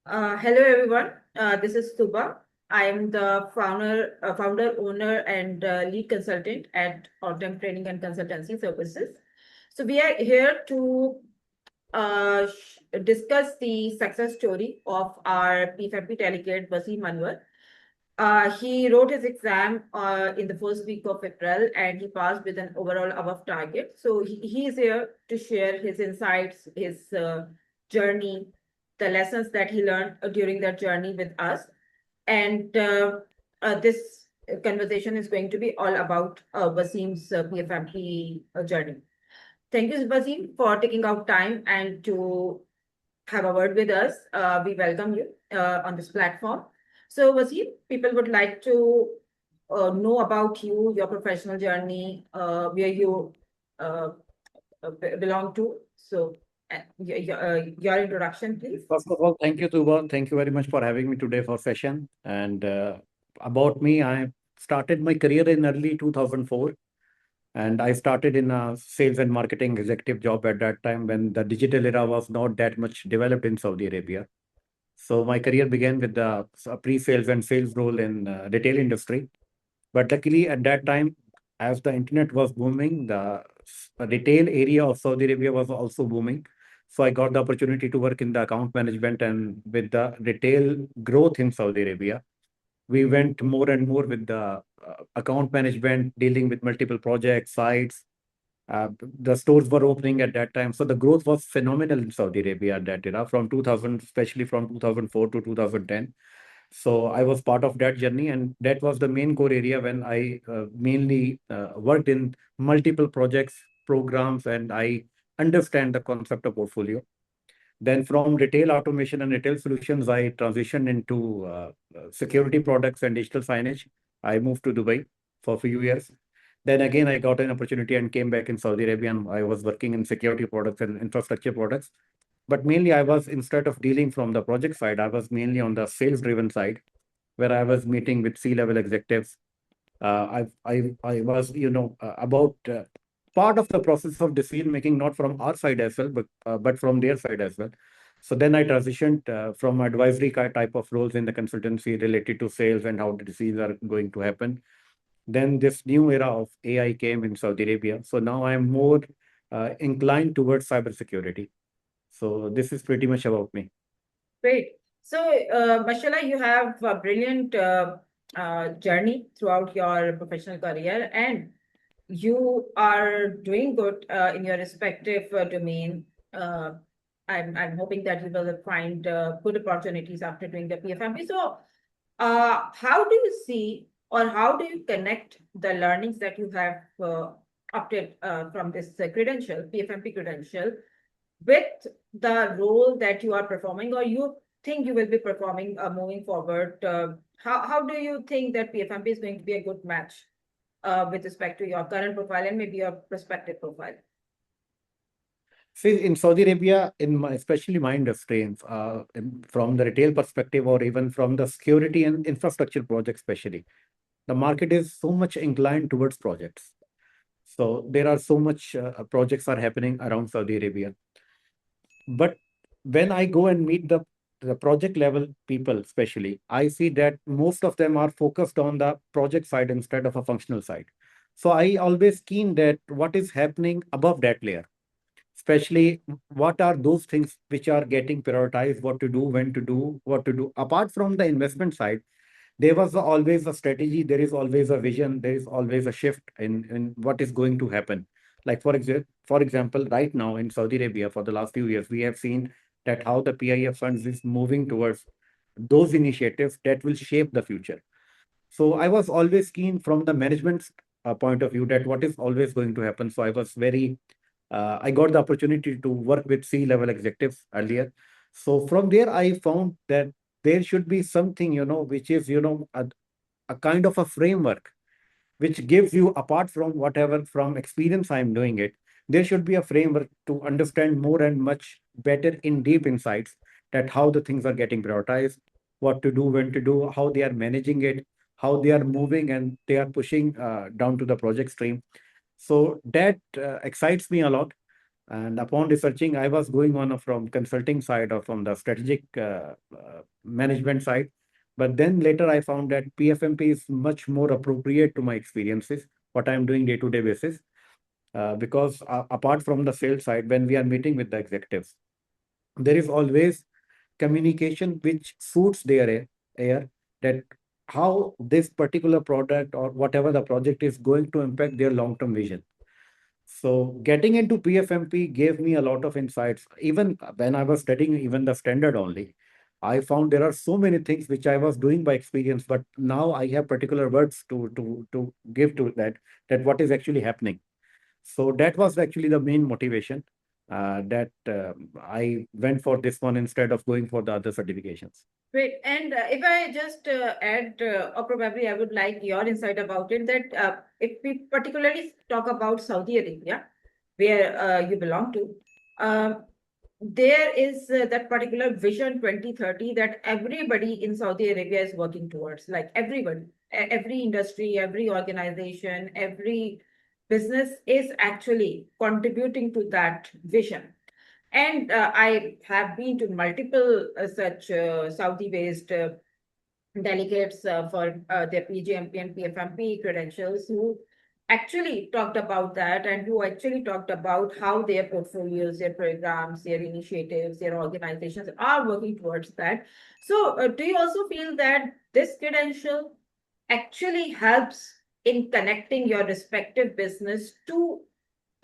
Hello everyone. This is Tuba. I am the founder, owner, and lead consultant at Autumn Training and Consultancy Services. So we are here to discuss the success story of our PfMP delegate Waseem Anwar. He wrote his exam in the first week of April and he passed with an overall above target. So he is here to share his insights, his journey, the lessons that he learned during that journey with us. And this conversation is going to be all about Waseem's PfMP journey. Thank you, Waseem, for taking out time and to have a word with us. We welcome you on this platform. So, Waseem, people would like to know about you, your professional journey, where you uh, belong to. So, your introduction, please. First of all, thank you, Tuba. Thank you very much for having me today for session. And about me, I started my career in early 2004. And I started in a sales and marketing executive job at that time when the digital era was not that much developed in Saudi Arabia. So my career began with the pre-sales and sales role in retail industry. But luckily at that time, as the internet was booming, the retail area of Saudi Arabia was also booming. So I got the opportunity to work in the account management, and with the retail growth in Saudi Arabia, we went more and more with the account management, dealing with multiple projects, sites. The stores were opening at that time. So the growth was phenomenal in Saudi Arabia at that era, from 2000, especially from 2004 to 2010. So I was part of that journey, and that was the main core area when I mainly worked in multiple projects, programs, and I understand the concept of portfolio. Then from retail automation and retail solutions, I transitioned into security products and digital signage. I moved to Dubai for a few years. Then again, I got an opportunity and came back in Saudi Arabia, and I was working in security products and infrastructure products. But mainly I was, instead of dealing from the project side, I was mainly on the sales driven side, where I was meeting with C-level executives. I was, about part of the process of decision making, not from our side as well, but from their side as well. So then I transitioned from advisory type of roles in the consultancy related to sales and how the decisions are going to happen. Then this new era of AI came in Saudi Arabia. So now I'm more inclined towards cybersecurity. So this is pretty much about me. Great. So, mashallah, you have a brilliant journey throughout your professional career, and you are doing good in your respective domain. I'm hoping that you will find good opportunities after doing the PfMP. So, how do you see or how do you connect the learnings that you have opted from this credential, PfMP credential, with the role that you are performing or you think you will be performing moving forward? How do you think that PfMP is going to be a good match with respect to your current profile and maybe your prospective profile? See, in Saudi Arabia, especially my industry, from the retail perspective or even from the security and infrastructure projects, especially, the market is so much inclined towards projects. So there are so much projects are happening around Saudi Arabia. But when I go and meet the project level people, especially, I see that most of them are focused on the project side instead of a functional side. So I always keen that what is happening above that layer, especially what are those things which are getting prioritized, what to do, when to do, what to do. Apart from the investment side, there was always a strategy, there is always a vision, there is always a shift in what is going to happen. Like for example, right now in Saudi Arabia, for the last few years, we have seen that how the PIF funds is moving towards those initiatives that will shape the future. So I was always keen from the management point of view that what is always going to happen. So I was very, I got the opportunity to work with C-level executives earlier. So from there, I found that there should be something, which is, a kind of a framework which gives you, apart from whatever from experience I'm doing it, there should be a framework to understand more and much better in deep insights that how the things are getting prioritized, what to do, when to do, how they are managing it, how they are moving and they are pushing down to the project stream. So that excites me a lot. And upon researching, I was going on from consulting side or from the strategic management side. But then later I found that PFMP is much more appropriate to my experiences, what I'm doing day-to-day basis. Because apart from the sales side, when we are meeting with the executives, there is always communication which suits their air, that how this particular product or whatever the project is going to impact their long-term vision. So getting into PFMP gave me a lot of insights. Even when I was studying even the standard only, I found there are so many things which I was doing by experience, but now I have particular words to give to that what is actually happening. So that was actually the main motivation that I went for this one instead of going for the other certifications. Great. And if I just add, or probably I would like your insight about it, that if we particularly talk about Saudi Arabia, where you belong to, there is that particular Vision 2030 that everybody in Saudi Arabia is working towards, like everybody, every industry, every organization, every business is actually contributing to that vision. And I have been to multiple such Saudi-based delegates for their PGMP and PFMP credentials who actually talked about that, and who actually talked about how their portfolios, their programs, their initiatives, their organizations are working towards that. So do you also feel that this credential actually helps in connecting your respective business to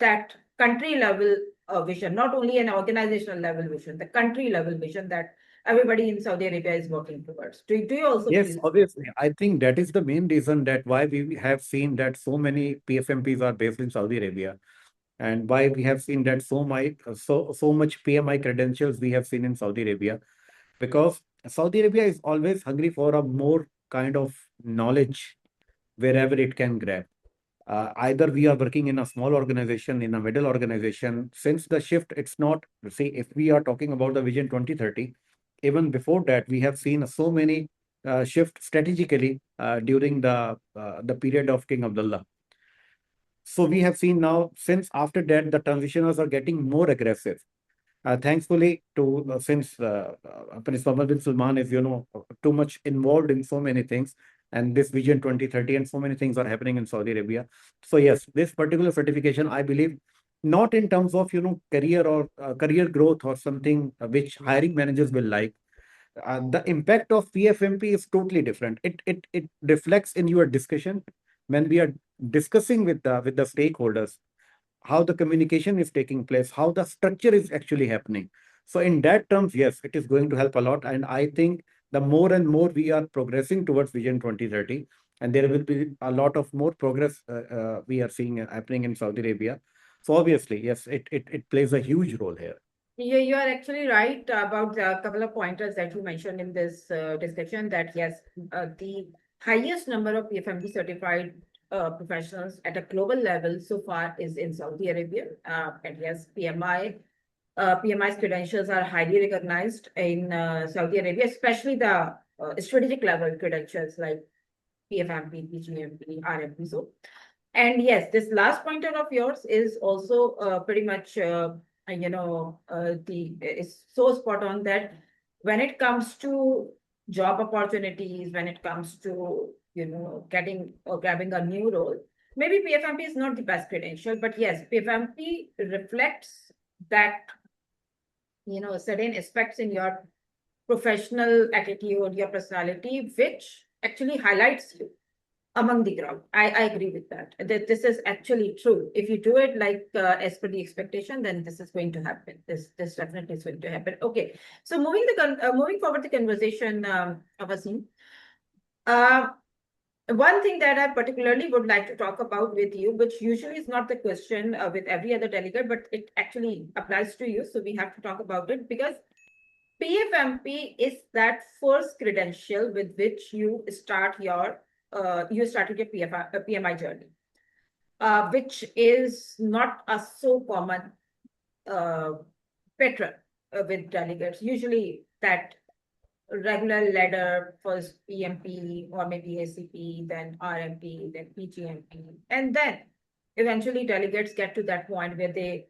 that country level vision, not only an organizational level vision, the country level vision that everybody in Saudi Arabia is working towards? Do you also Yes, feel? obviously. I think that is the main reason that why we have seen that so many PFMPs are based in Saudi Arabia, and why we have seen that so much PMI credentials we have seen in Saudi Arabia, because Saudi Arabia is always hungry for a more kind of knowledge wherever it can grab. Either we are working in a small organization, in a middle organization. Since the shift, it's not, see, if we are talking about the Vision 2030, even before that, we have seen so many shifts strategically during the period of King Abdullah. So we have seen now, since after that, the transitioners are getting more aggressive. Thankfully, since Prince Mohammed bin Salman is, too much involved in so many things, and this Vision 2030 and so many things are happening in Saudi Arabia. So yes, this particular certification, I believe, not in terms of, career or career growth or something which hiring managers will like. The impact of PFMP is totally different. It reflects in your discussion when we are discussing with the stakeholders, how the communication is taking place, how the structure is actually happening. So in that terms, yes, it is going to help a lot. And I think the more and more we are progressing towards Vision 2030, and there will be a lot of more progress we are seeing happening in Saudi Arabia. So obviously, yes, it plays a huge role here. You are actually right about a couple of pointers that you mentioned in this discussion, that yes, the highest number of PFMP certified professionals at a global level so far is in Saudi Arabia. And yes, PMI's credentials are highly recognized in Saudi Arabia, especially the strategic level credentials like PFMP, PGMP, RMP. So, and yes, this last pointer of yours is also pretty much, is so spot on, that when it comes to job opportunities, when it comes to, getting or grabbing a new role, maybe PFMP is not the best credential, but yes, PFMP reflects that, certain aspects in your professional attitude, your personality, which actually highlights you among the crowd. I agree with that. That this is actually true. If you do it like as per the expectation, then this is going to happen. This definitely is going to happen. Okay. So moving forward the conversation, Waseem. One thing that I particularly would like to talk about with you, which usually is not the question with every other delegate, but it actually applies to you. So we have to talk about it, because PFMP is that first credential with which you started your PMI journey, which is not a so common pattern with delegates. Usually that regular ladder, first PMP or maybe ACP, then RMP, then PGMP, and then eventually delegates get to that point where they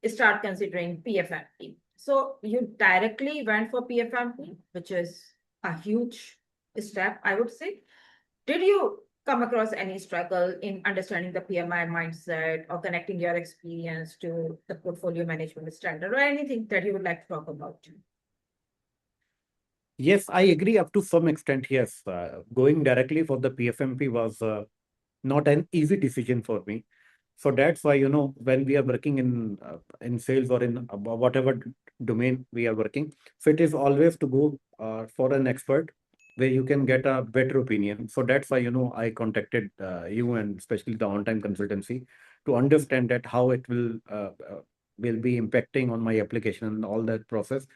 start considering PfMP. So you directly went for PfMP, which is a huge step, I would say. Did you come across any struggle in understanding the PMI mindset or connecting your experience to the portfolio management standard or anything that you would like to talk about? Yes, I agree up to some extent. Yes, going directly for the PfMP was not an easy decision for me. So that's why, when we are working in sales or in whatever domain we are working, so it is always to go for an expert where you can get a better opinion. So that's why, I contacted you and especially the on-time consultancy to understand that how it will be impacting on my application and all that process.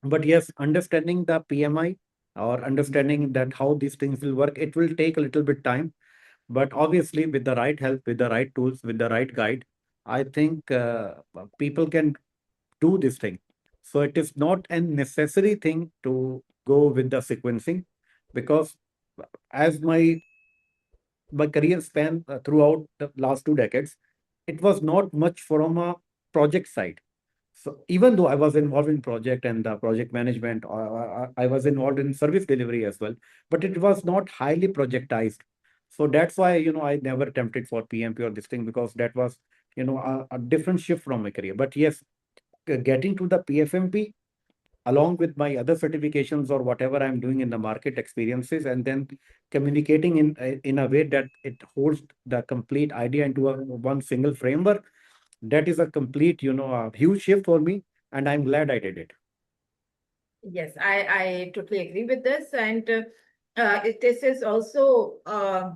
But yes, understanding the PMI or understanding that how these things will work, it will take a little bit time. But obviously, with the right help, with the right tools, with the right guide, I think people can do this thing. So it is not a necessary thing to go with the sequencing, because as my career span throughout the last 2 decades, it was not much from a project side. So even though I was involved in project and project management, I was involved in service delivery as well, but it was not highly projectized. So that's why, I never attempted for PMP or this thing, because that was, a different shift from my career. But yes, getting to the PFMP along with my other certifications or whatever I'm doing in the market experiences, and then communicating in a way that it holds the complete idea into one single framework, that is a complete, a huge shift for me, and I'm glad I did it. Yes, I totally agree with this. And this is also a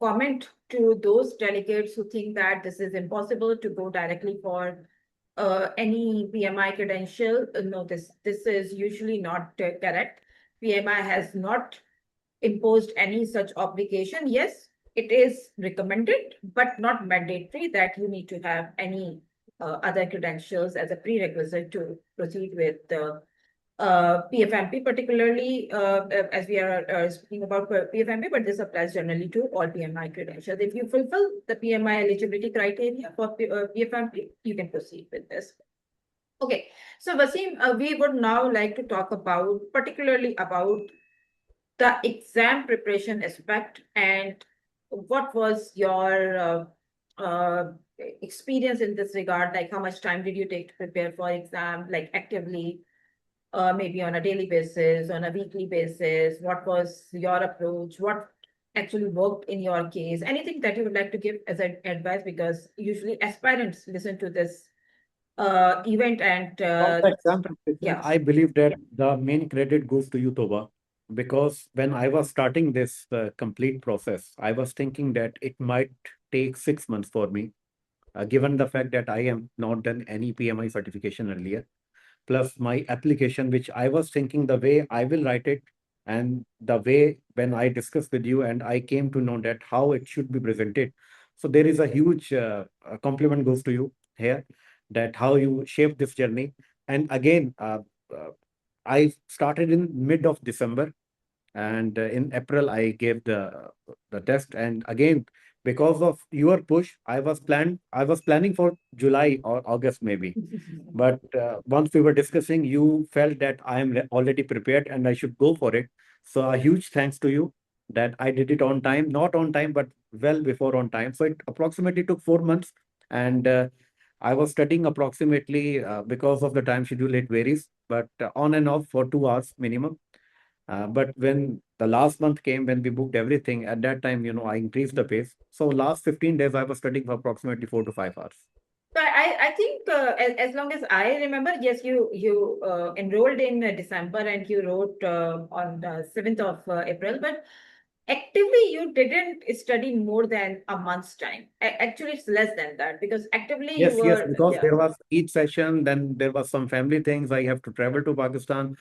comment to those delegates who think that this is impossible to go directly for any PMI credential. No, this is usually not correct. PMI has not imposed any such obligation. Yes, it is recommended, but not mandatory that you need to have any other credentials as a prerequisite to proceed with the PfMP, particularly as we are speaking about PfMP, but this applies generally to all PMI credentials. If you fulfill the PMI eligibility criteria for PfMP, you can proceed with this. Okay, so Waseem, we would now like to talk about particularly about the exam preparation aspect, and what was your experience in this regard? Like, how much time did you take to prepare for exam, like actively, maybe on a daily basis, on a weekly basis? What was your approach? What actually worked in your case? Anything that you would like to give as an advice? Because usually aspirants listen to this event and For the exam preparation, yeah. I believe that the main credit goes to you, Toba, because when I was starting this complete process, I was thinking that it might take 6 months for me, given the fact that I am not done any PMI certification earlier, plus my application, which I was thinking the way I will write it and the way when I discussed with you and I came to know that how it should be presented. So there is a huge compliment goes to you here, that how you shape this journey. And again, I started in mid of December, and in April I gave the test. And again, because of your push, I was planning for July or August maybe. But once we were discussing, you felt that I am already prepared and I should go for it. So a huge thanks to you that I did it on time, not on time, but well before on time. So it approximately took 4 months, and I was studying approximately because of the time schedule, it varies, but on and off for 2 hours minimum. But when the last month came, when we booked everything, at that time, I increased the pace. So last 15 days, I was studying for approximately 4 to 5 hours. So I think as long as I remember, yes, you enrolled in December and you wrote on the 7th of April, but actively you didn't study more than a month's time. Actually, it's less than that, because actively you Yes, were, because yeah. there was each session, then there was some family things. I have to travel to Pakistan.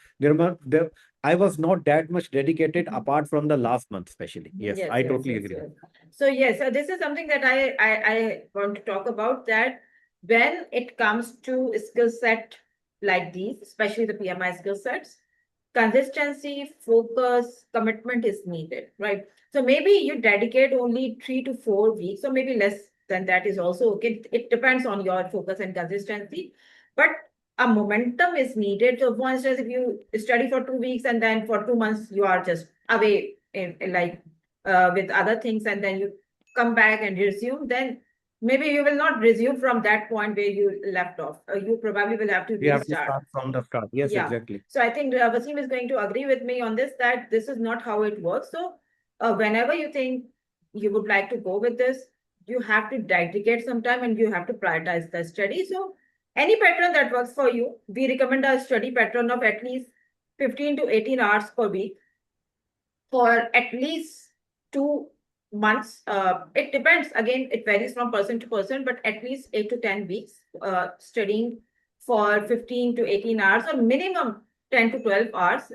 I was not that much dedicated apart from the last month, especially. Yes, Yes, I yes, totally yes, agree. yes. So yes, this is something that I want to talk about, that when it comes to skill set like these, especially the PMI skill sets, consistency, focus, commitment is needed, right? So maybe you dedicate only 3 to 4 weeks, or maybe less then that is also okay. It depends on your focus and consistency, but a momentum is needed. So for instance, if you study for 2 weeks and then for 2 months you are just away with other things, and then you come back and resume, then maybe you will not resume from that point where you left off. You probably will have to We have to restart. start from the start. Yes, Yeah. exactly. So I think Waseem is going to agree with me on this, that this is not how it works. So whenever you think you would like to go with this, you have to dedicate some time and you have to prioritize the study. So any pattern that works for you, we recommend a study pattern of at least 15 to 18 hours per week for at least 2 months. It depends. Again, it varies from person to person, but at least 8 to 10 weeks studying for 15 to 18 hours or minimum 10 to 12 hours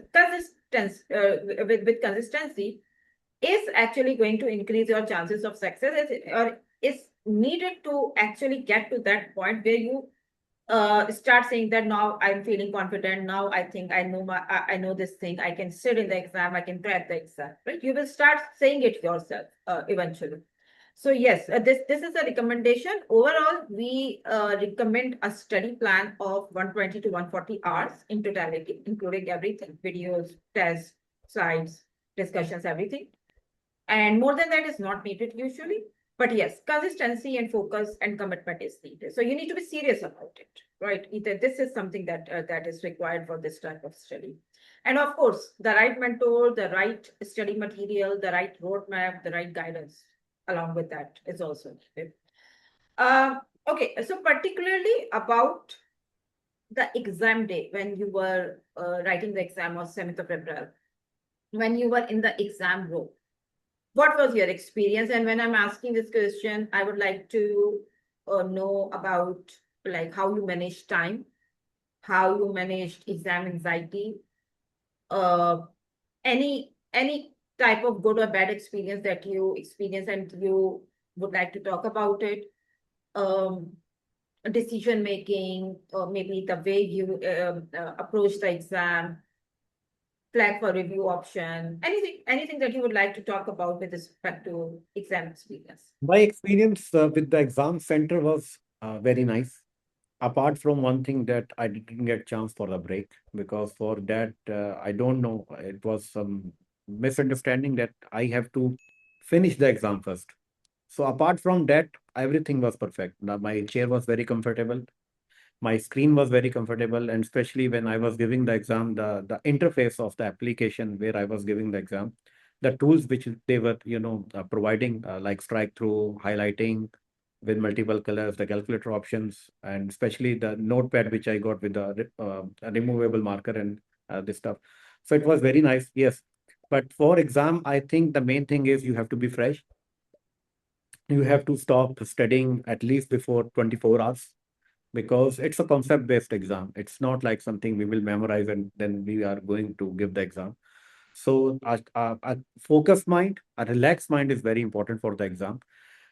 with consistency is actually going to increase your chances of success, or is needed to actually get to that point where you start saying that now I'm feeling confident. Now I think I know this thing. I can sit in the exam. I can crack the exam. Right? You will start saying it yourself eventually. So yes, this is a recommendation. Overall, we recommend a study plan of 120 to 140 hours in totality, including everything: videos, tests, slides, discussions, everything. And more than that is not needed usually. But yes, consistency and focus and commitment is needed. So you need to be serious about it, right? Either this is something that that is required for this type of study. And of course, the right mentor, the right study material, the right roadmap, the right guidance along with that is also needed. Okay, so particularly about the exam day, when you were writing the exam on 7th of April, when you were in the exam room, what was your experience? And when I'm asking this question, I would like to know about like how you managed time, how you managed exam anxiety, any type of good or bad experience that you experienced and you would like to talk about it. Decision making, or maybe the way you approach the exam, flag for review option, anything that you would like to talk about with respect to exam experience. My experience with the exam center was very nice. Apart from one thing that I didn't get chance for the break, because for that, I don't know, it was some misunderstanding that I have to finish the exam first. So apart from that, everything was perfect. Now, my chair was very comfortable. My screen was very comfortable, and especially when I was giving the exam, the interface of the application where I was giving the exam, the tools which they were, providing, like strike through, highlighting with multiple colors, the calculator options, and especially the notepad which I got with the removable marker and this stuff. So it was very nice, yes. But for exam, I think the main thing is you have to be fresh. You have to stop studying at least before 24 hours, because it's a concept-based exam. It's not like something we will memorize and then we are going to give the exam. So a focused mind, a relaxed mind is very important for the exam.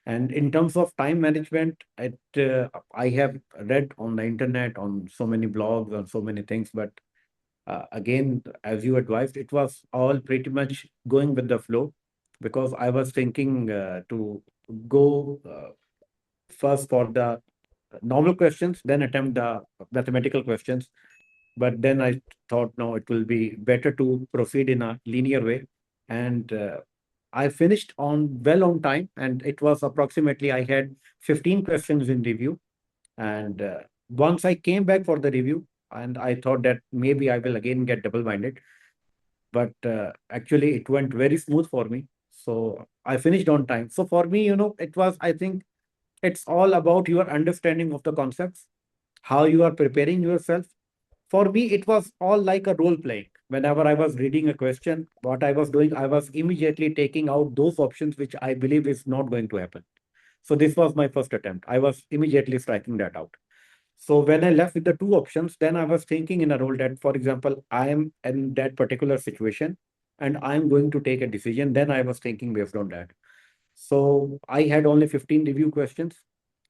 And in terms of time management, I have read on the internet, on so many blogs, on so many things, but again, as you advised, it was all pretty much going with the flow, because I was thinking to go first for the normal questions, then attempt the mathematical questions. But then I thought, no, it will be better to proceed in a linear way. And I finished well on time, and it was approximately, I had 15 questions in review. And once I came back for the review, and I thought that maybe I will again get double-minded. But actually, it went very smooth for me. So I finished on time. So for me, it was, I think, it's all about your understanding of the concepts, how you are preparing yourself. For me, it was all like a role playing. Whenever I was reading a question, what I was doing, I was immediately taking out those options which I believe is not going to happen. So this was my first attempt. I was immediately striking that out. So when I left with the two options, then I was thinking in a role that, for example, I am in that particular situation and I'm going to take a decision. Then I was thinking based on that. So I had only 15 review questions.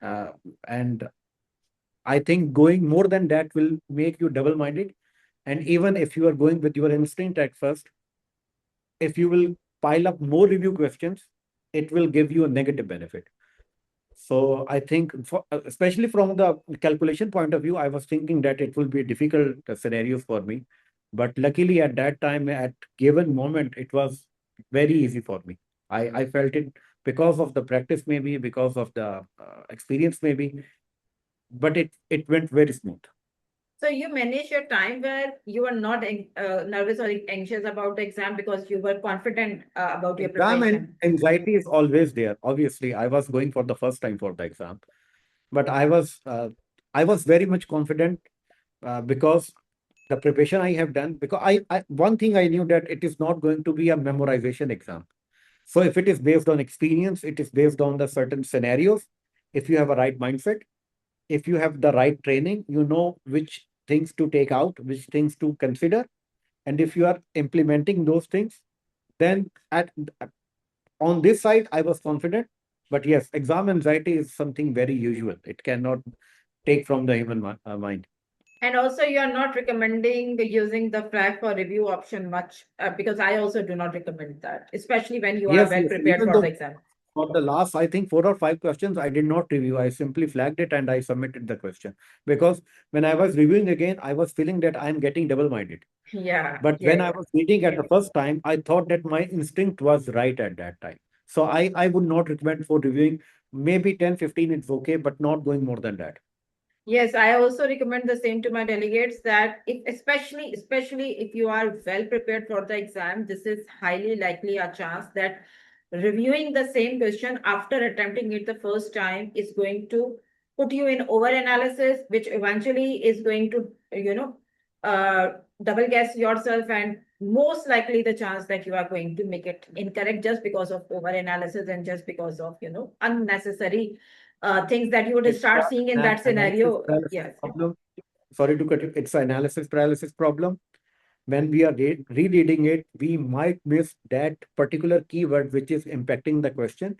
And I think going more than that will make you double-minded. And even if you are going with your instinct at first, if you will pile up more review questions, it will give you a negative benefit. So I think, especially from the calculation point of view, I was thinking that it will be a difficult scenario for me. But luckily at that time, at given moment, it was very easy for me. I felt it because of the practice, maybe because of the experience, maybe, but it went very smooth. So you manage your time where you were not nervous or anxious about the exam because you were confident about your Exam and preparation. anxiety is always there. Obviously, I was going for the first time for the exam, but I was very much confident because the preparation I have done. Because one thing I knew that it is not going to be a memorization exam. So if it is based on experience, it is based on the certain scenarios. If you have a right mindset, if you have the right training, you know which things to take out, which things to consider, and if you are implementing those things, then on this side, I was confident. But yes, exam anxiety is something very usual. It cannot take from the human mind. And also, you are not recommending using the flag for review option much because I also do not recommend that, especially when you are Yes, well yes. prepared Even for the though exam. for the last, I think 4 or 5 questions, I did not review. I simply flagged it and I submitted the question. Because when I was reviewing again, I was feeling that I'm getting double-minded. Yeah, But yeah, when I yeah. was reading at the first time, I thought that my instinct was right at that time. So I would not recommend for reviewing. Maybe 10, 15, it's okay, but not going more than that. Yes, I also recommend the same to my delegates that if especially if you are well prepared for the exam, this is highly likely a chance that reviewing the same question after attempting it the first time is going to put you in over analysis, which eventually is going to, double guess yourself, and most likely the chance that you are going to make it incorrect just because of over analysis and just because of, unnecessary things that you would It's start seeing in that analysis scenario. paralysis Yes. problem. Sorry to cut you. It's an analysis paralysis problem. When we are rereading it, we might miss that particular keyword which is impacting the question.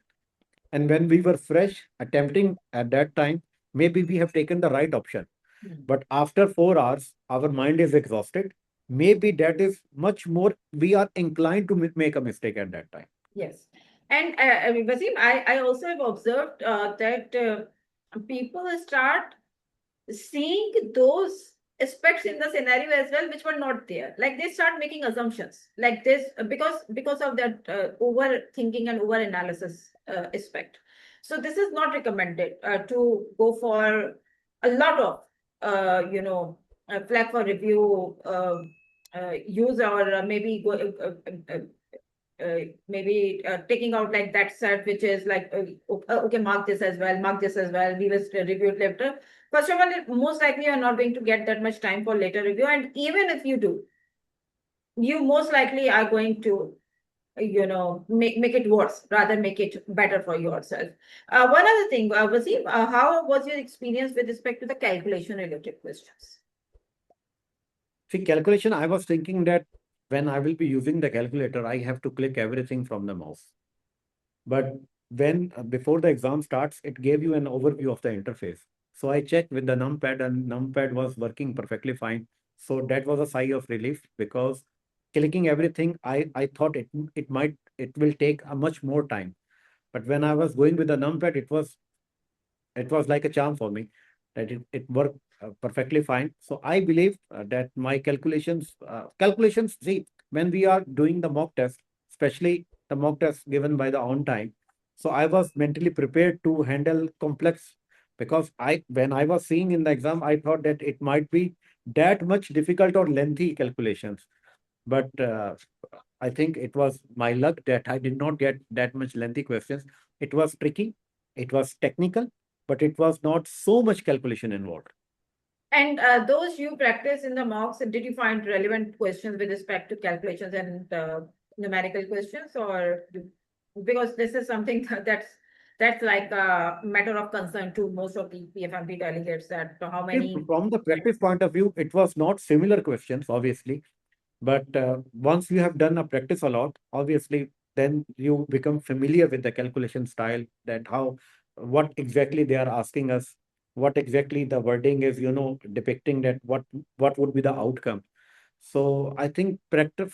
And when we were fresh attempting at that time, maybe we have taken the right option. But after 4 hours, our mind is exhausted. Maybe that is much more, we are inclined to make a mistake at that time. Yes. And I mean, Waseem, I also have observed that people start seeing those aspects in the scenario as well which were not there, like they start making assumptions like this because of that overthinking and over analysis aspect. So this is not recommended to go for a lot of flag for review use, or maybe go taking out like that set, which is like, okay, mark this as well, mark this as well. We will review it later. First of all, most likely you're not going to get that much time for later review. And even if you do, you most likely are going to, make it worse rather make it better for yourself. One other thing, Waseem, how was your experience with respect to the calculation related questions? See, calculation, I was thinking that when I will be using the calculator, I have to click everything from the mouse. But when before the exam starts, it gave you an overview of the interface. So I checked with the numpad and numpad was working perfectly fine. So that was a sigh of relief because clicking everything, I thought it will take a much more time. But when I was going with the numpad, it was like a charm for me that it worked perfectly fine. So I believe that my calculations, see, when we are doing the mock test, especially the mock test given by the on time, so I was mentally prepared to handle complex because when I was seeing in the exam, I thought that it might be that much difficult or lengthy calculations. But I think it was my luck that I did not get that much lengthy questions. It was tricky, it was technical, but it was not so much calculation involved. And those you practice in the mocks, did you find relevant questions with respect to calculations and numerical questions, or because this is something that's like a matter of concern to most of the PfMP delegates, that how many. From the practice point of view, it was not similar questions, obviously. But once you have done a practice a lot, obviously, then you become familiar with the calculation style, that what exactly they are asking us, what exactly the wording is, depicting that what would be the outcome. So I think practice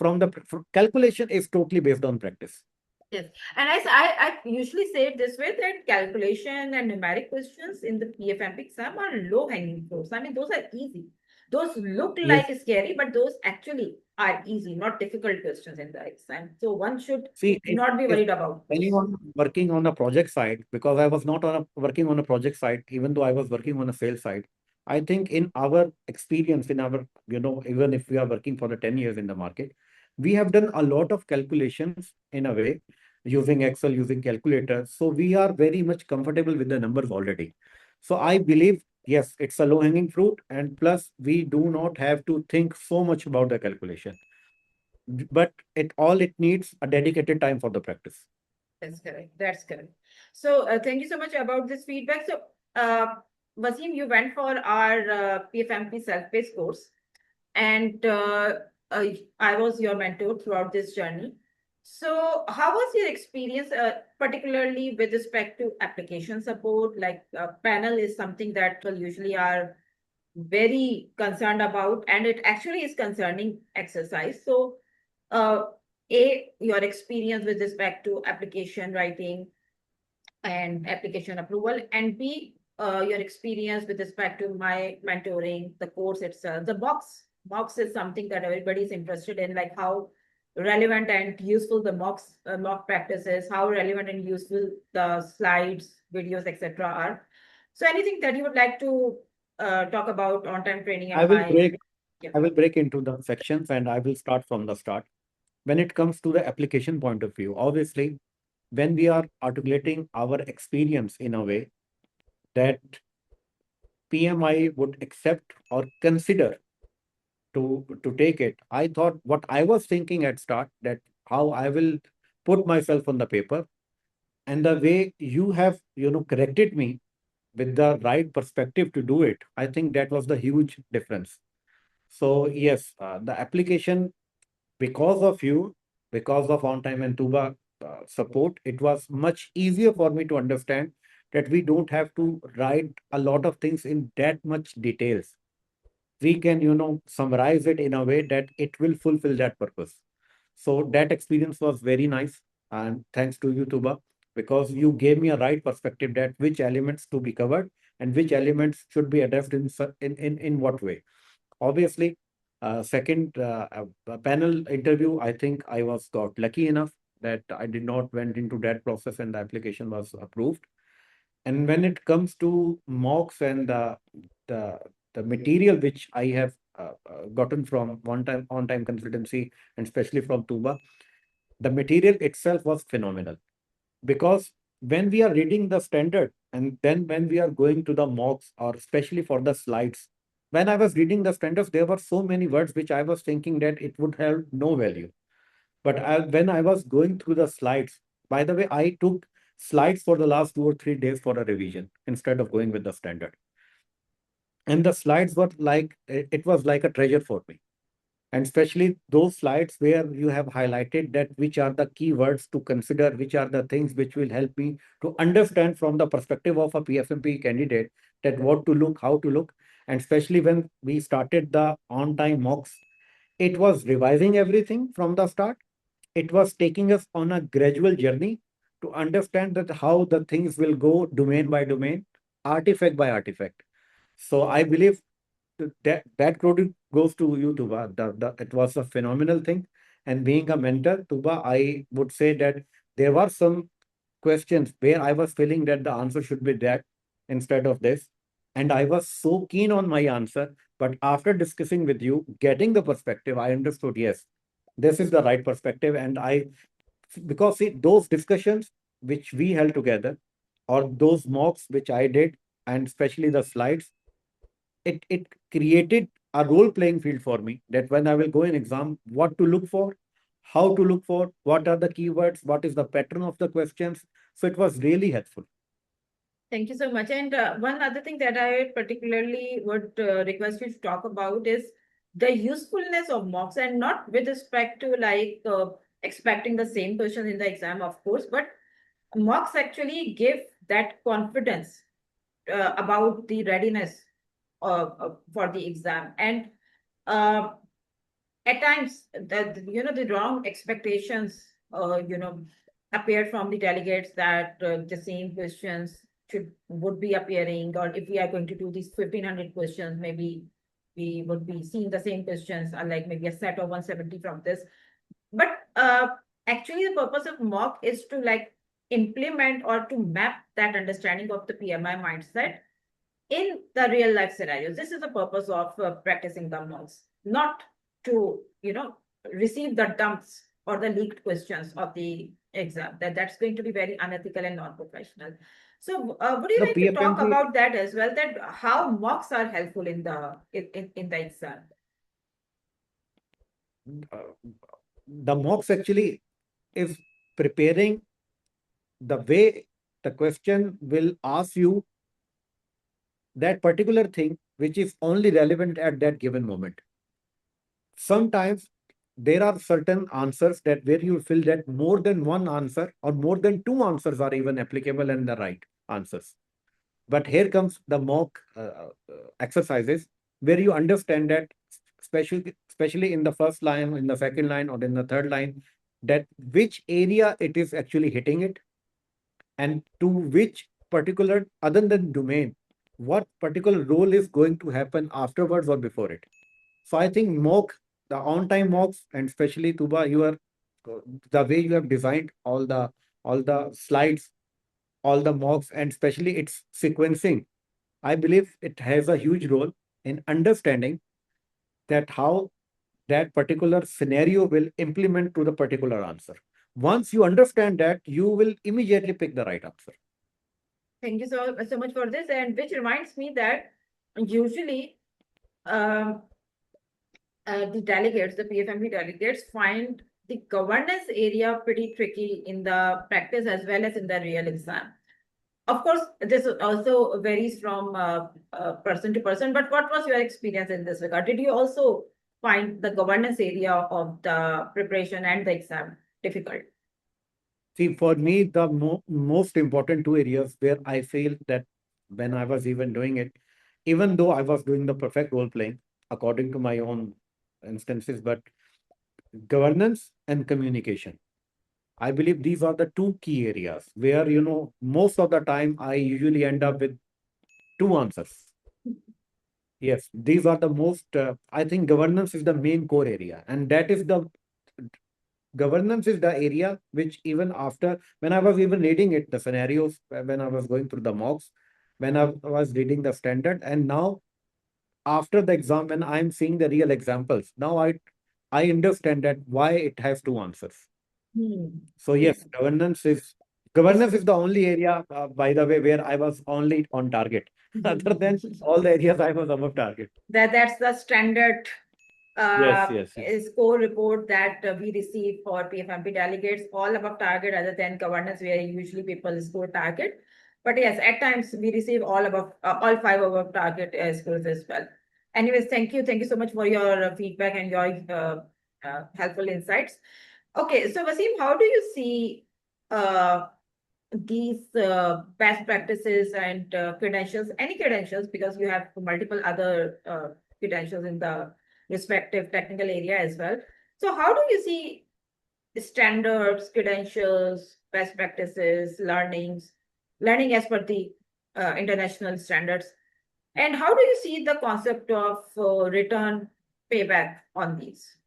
calculation is totally based on practice. Yes, and I usually say it this way, that calculation and numeric questions in the PFMP exam are low-hanging fruits. I mean, those are easy. Those look Yes. like scary, but those actually are easy, not difficult questions in the exam. So one should See, not be if worried about those. anyone working on a project side, because I was not working on a project side, even though I was working on a sales side, I think in our experience, in our, even if we are working for the 10 years in the market, we have done a lot of calculations in a way, using Excel, using calculators. So we are very much comfortable with the numbers already. So I believe, yes, it's a low-hanging fruit, and plus we do not have to think so much about the calculation, but it needs a dedicated time for the practice. That's correct. That's correct. So thank you so much about this feedback. So Waseem, you went for our PFMP self-paced course, and I was your mentor throughout this journey. So how was your experience, particularly with respect to application support? Like panel is something that will usually are very concerned about, and it actually is concerning exercise. So uh, your experience with respect to application writing and application approval, and B, your experience with respect to my mentoring, the course itself. The box is something that everybody is interested in, like how relevant and useful the mock practice is, how relevant and useful the slides, videos, etc. are. So anything that you would like to talk about on-time training I and will my, break yeah. I will break into the sections and I will start from the start. When it comes to the application point of view, obviously, when we are articulating our experience in a way that PMI would accept or consider to take it, I thought what I was thinking at start, that how I will put myself on the paper, and the way you have corrected me with the right perspective to do it, I think that was the huge difference. So yes, the application, because of you, because of On Time and Tuba support, it was much easier for me to understand that we don't have to write a lot of things in that much details. We can, summarize it in a way that it will fulfill that purpose. So that experience was very nice. And thanks to you, Tuba, because you gave me a right perspective that which elements to be covered and which elements should be addressed in what way. Obviously, second panel interview, I think I was got lucky enough that I did not went into that process and the application was approved. And when it comes to mocks and the the material which I have gotten from on time consultancy and especially from Tuba, the material itself was phenomenal, because when we are reading the standard and then when we are going to the mocks or especially for the slides, when I was reading the standards, there were so many words which I was thinking that it would have no value. But when I was going through the slides, by the way, I took slides for the last 2 or 3 days for a revision instead of going with the standard. And the slides were like, it was like a treasure for me. And especially those slides where you have highlighted that which are the keywords to consider, which are the things which will help me to understand from the perspective of a PFMP candidate that what to look, how to look. And especially when we started the on-time mocks, it was revising everything from the start. It was taking us on a gradual journey to understand that how the things will go domain by domain, artifact by artifact. So I believe that credit goes to you, Tuba. It was a phenomenal thing. And being a mentor, Tuba, I would say that there were some questions where I was feeling that the answer should be that instead of this. And I was so keen on my answer. But after discussing with you, getting the perspective, I understood, yes, this is the right perspective. And because see, those discussions which we held together, or those mocks which I did, and especially the slides, it created a role playing field for me, that when I will go in exam, what to look for, how to look for, what are the keywords, what is the pattern of the questions. So it was really helpful. Thank you so much. And one other thing that I particularly would request you to talk about is the usefulness of mocks, and not with respect to like expecting the same question in the exam, of course, but mocks actually give that confidence about the readiness for the exam. And uh, at times, the wrong expectations, appeared from the delegates that the same questions would be appearing, or if we are going to do these 1,500 questions, maybe we would be seeing the same questions, like maybe a set of 170 from this. But actually, the purpose of mock is to like implement or to map that understanding of the PMI mindset in the real life scenarios. This is the purpose of practicing the mocks, not to, receive the dumps or the leaked questions of the exam. That's going to be very unethical and non-professional. So would you The like to talk PfMP, about that as well, that how mocks are helpful in the exam? the mocks actually is preparing the way the question will ask you that particular thing which is only relevant at that given moment. Sometimes there are certain answers that where you feel that more than one answer or more than two answers are even applicable and the right answers. But here comes the mock exercises where you understand that, especially in the first line, in the second line, or in the third line, that which area it is actually hitting it, and to which particular, other than domain, what particular role is going to happen afterwards or before it. So I think mock, the on-time mocks, and especially Tuba, the way you have designed all the slides, all the mocks, and especially its sequencing, I believe it has a huge role in understanding that how that particular scenario will implement to the particular answer. Once you understand that, you will immediately pick the right answer. Thank you so much for this, and which reminds me that usually the delegates, the PfMP delegates, find the governance area pretty tricky in the practice as well as in the real exam. Of course, this also varies from person to person, but what was your experience in this regard? Did you also find the governance area of the preparation and the exam difficult? See, for me, the most important two areas where I feel that when I was even doing it, even though I was doing the perfect role playing according to my own instances, but governance and communication. I believe these are the two key areas where, most of the time I usually end up with two answers. Yes, these are the most, I think governance is the main core area. And governance is the area which even after, when I was even reading it, the scenarios, when I was going through the mocks, when I was reading the standard, and now after the exam, when I'm seeing the real examples, now I understand that why it has two answers. So yes, governance is the only area, by the way, where I was only on target. Other than all the areas, I was above target. That's the standard Yes. score report that we receive for PfMP delegates, all above target, other than governance, where usually people score target. But yes, at times we receive all five above target scores as well. Anyways, thank you so much for your feedback and your helpful insights. Okay, so Waseem, how do you see these best practices and credentials, any credentials, because you have multiple other credentials in the respective technical area as well. So how do you see standards, credentials, best practices, learning as per the international standards? And how do you see the concept of return payback on these?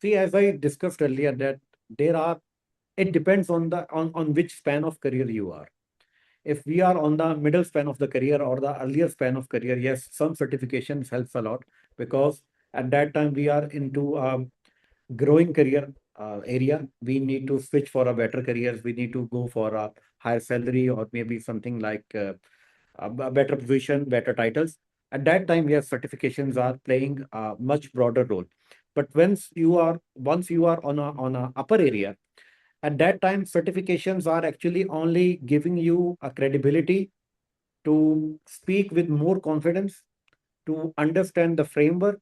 See, as I discussed earlier, that it depends on which span of career you are. If we are on the middle span of the career or the earlier span of career, yes, some certifications helps a lot, because at that time we are into growing career area. We need to switch for a better careers. We need to go for a higher salary, or maybe something like a better position, better titles. At that time, yes, certifications are playing a much broader role. But once you are on a upper area, at that time, certifications are actually only giving you a credibility to speak with more confidence, to understand the framework,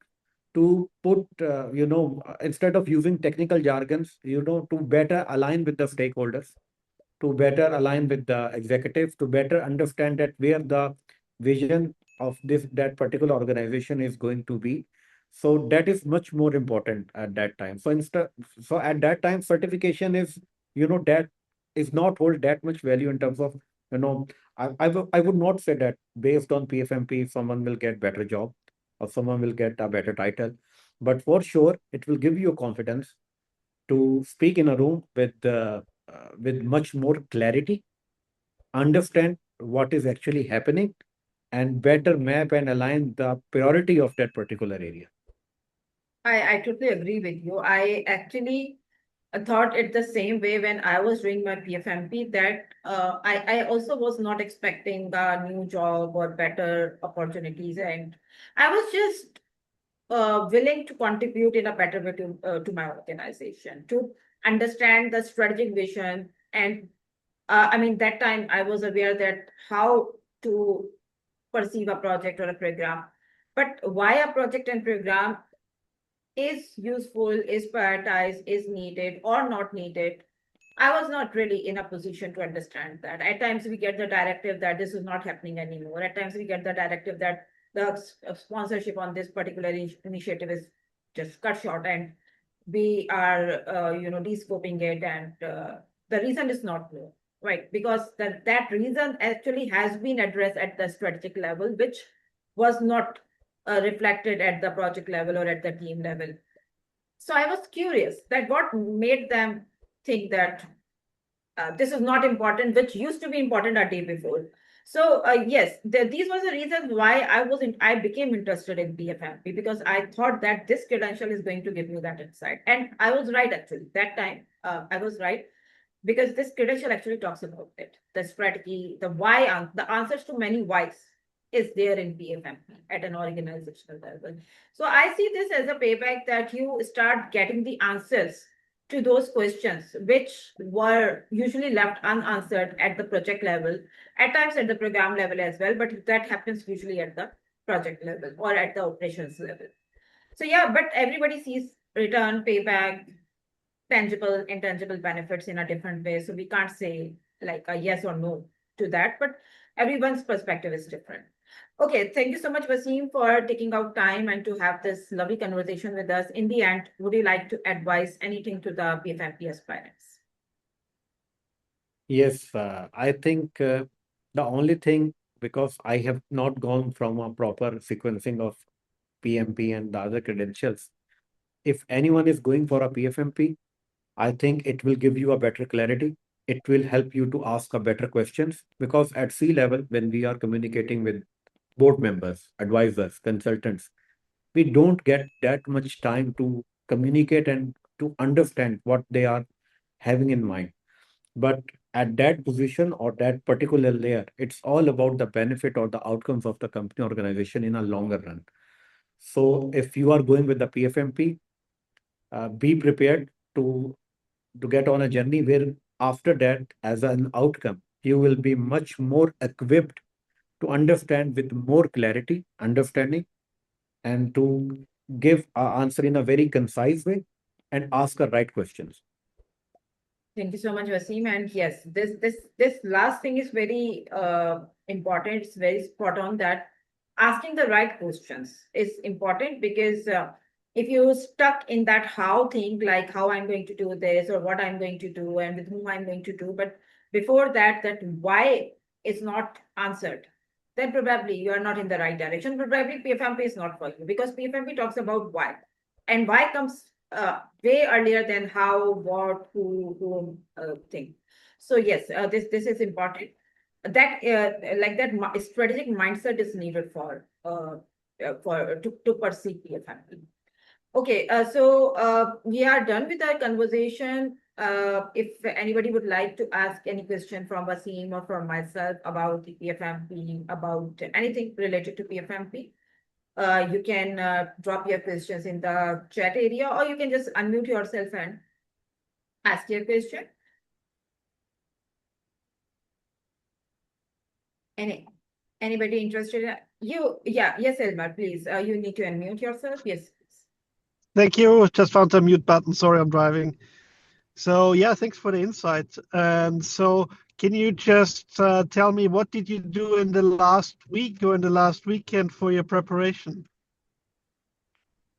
to put, instead of using technical jargons, to better align with the stakeholders, to better align with the executives, to better understand that where the vision of that particular organization is going to be. So that is much more important at that time. So at that time, certification is, that is not hold that much value in terms of, I would not say that based on PfMP, someone will get better job or someone will get a better title. But for sure, it will give you confidence to speak in a room with much more clarity, understand what is actually happening, and better map and align the priority of that particular area. I totally agree with you. I actually thought it the same way when I was doing my PfMP that I also was not expecting a new job or better opportunities. And I was just willing to contribute in a better way to my organization, to understand the strategic vision. And I mean, that time I was aware that how to perceive a project or a program, but why a project and program is useful, is prioritized, is needed or not needed. I was not really in a position to understand that. At times we get the directive that this is not happening anymore. At times we get the directive that the sponsorship on this particular initiative is just cut short and we are, de-scoping it, and the reason is not clear, right? Because that reason actually has been addressed at the strategic level, which was not reflected at the project level or at the team level. So I was curious that what made them think that this is not important, which used to be important a day before. So yes, these were the reasons why I became interested in PfMP, because I thought that this credential is going to give you that insight. And I was right, actually. That time, I was right, because this credential actually talks about it. The strategy, the why, the answers to many whys is there in PfMP at an organizational level. So I see this as a payback that you start getting the answers to those questions, which were usually left unanswered at the project level, at times at the program level as well, but that happens usually at the project level or at the operations level. So yeah, but everybody sees return, payback, tangible, intangible benefits in a different way. So we can't say like a yes or no to that, but everyone's perspective is different. Okay, thank you so much, Waseem, for taking out time and to have this lovely conversation with us. In the end, would you like to advise anything to the PfMP aspirants? Yes, I think the only thing, because I have not gone from a proper sequencing of PMP and the other credentials, if anyone is going for a PfMP, I think it will give you a better clarity. It will help you to ask a better questions, because at C-level, when we are communicating with board members, advisors, consultants, we don't get that much time to communicate and to understand what they are having in mind. But at that position or that particular layer, it's all about the benefit or the outcomes of the company organization in a longer run. So if you are going with the PfMP, be prepared to get on a journey where after that, as an outcome, you will be much more equipped to understand with more clarity, understanding, and to give an answer in a very concise way and ask the right questions. Thank you so much, Waseem. And yes, this last thing is very important. It's very spot on that asking the right questions is important, because if you're stuck in that how thing, like how I'm going to do this or what I'm going to do and with whom I'm going to do, but before that, that why is not answered, then probably you are not in the right direction. Probably PfMP is not for you, because PfMP talks about why, and why comes way earlier than how, what, who thing. So yes, this is important. That like that strategic mindset is needed for to perceive PfMP. Okay, so we are done with our conversation. If anybody would like to ask any question from Waseem or from myself about the PfMP, about anything related to PfMP, you can drop your questions in the chat area, or you can just unmute yourself and ask your question. Anybody interested? Yes, Elmar, please. You need to unmute yourself. Yes, please. Thank you. Just found the mute button. Sorry, I'm driving. So yeah, thanks for the insight. So can you just tell me, what did you do in the last week or in the last weekend for your preparation?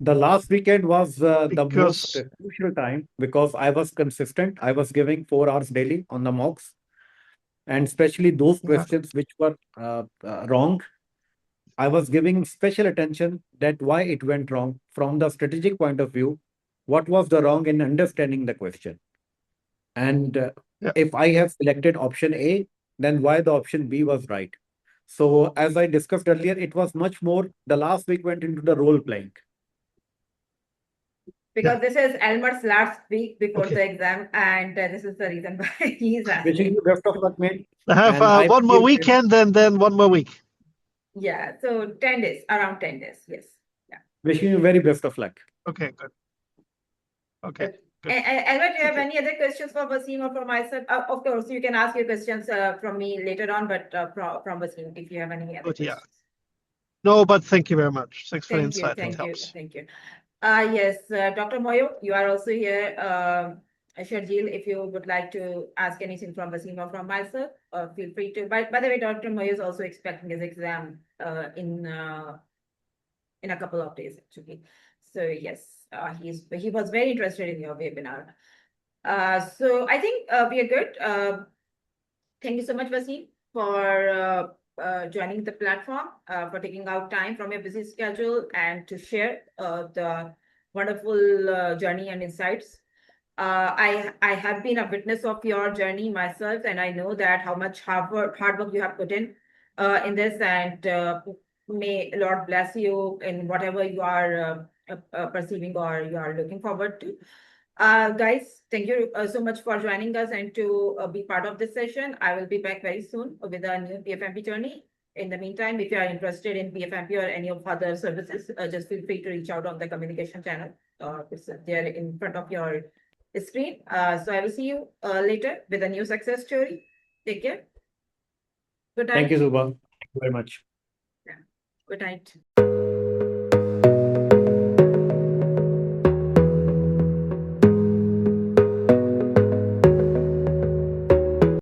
The last weekend was the most Because crucial time because I was consistent. I was giving 4 hours daily on the mocks, and especially those yeah, questions which were wrong. I was giving special attention that why it went wrong from the strategic point of view. What was the wrong in understanding the question? And yeah, if I have selected option A, then why the option B was right? So as I discussed earlier, it was much more, the last week went into the role playing. Because this is Elmer's last week before okay. the exam, and this is the reason why he's Wishing asking. you best of luck, mate. I have And I one more feel that weekend and then one more week. Yeah, so 10 days, around 10 days, yes. Yeah. wishing you very best of luck. Okay, good. Okay, good. Albert, do you have Okay. any other questions for Waseem or for myself? Of course, you can ask your questions from me later on, but from Waseem, if you have any other But yeah. questions. No, but thank you very much. Thanks for the Thank you, insight. It thank you, helps. thank you. Yes, Dr. Moyo, you are also here. Sharjeel, if you would like to ask anything from Waseem or from myself, feel free to. By the way, Dr. Moyo is also expecting his exam in a couple of days, actually. So yes, he was very interested in your webinar. So I think we are good. Thank you so much, Waseem, for joining the platform, for taking out time from your busy schedule and to share the wonderful journey and insights. I have been a witness of your journey myself, and I know that how much hard work you have put in this, and may Lord bless you in whatever you are perceiving or you are looking forward to. Guys, thank you so much for joining us and to be part of this session. I will be back very soon with a new PfMP journey. In the meantime, if you are interested in PfMP or any of other services, just feel free to reach out on the communication channel. It's there in front of your screen. So I will see you later with a new success story. Take care. Good night. Thank you, Zuba. Thank you very much. Yeah. Good night.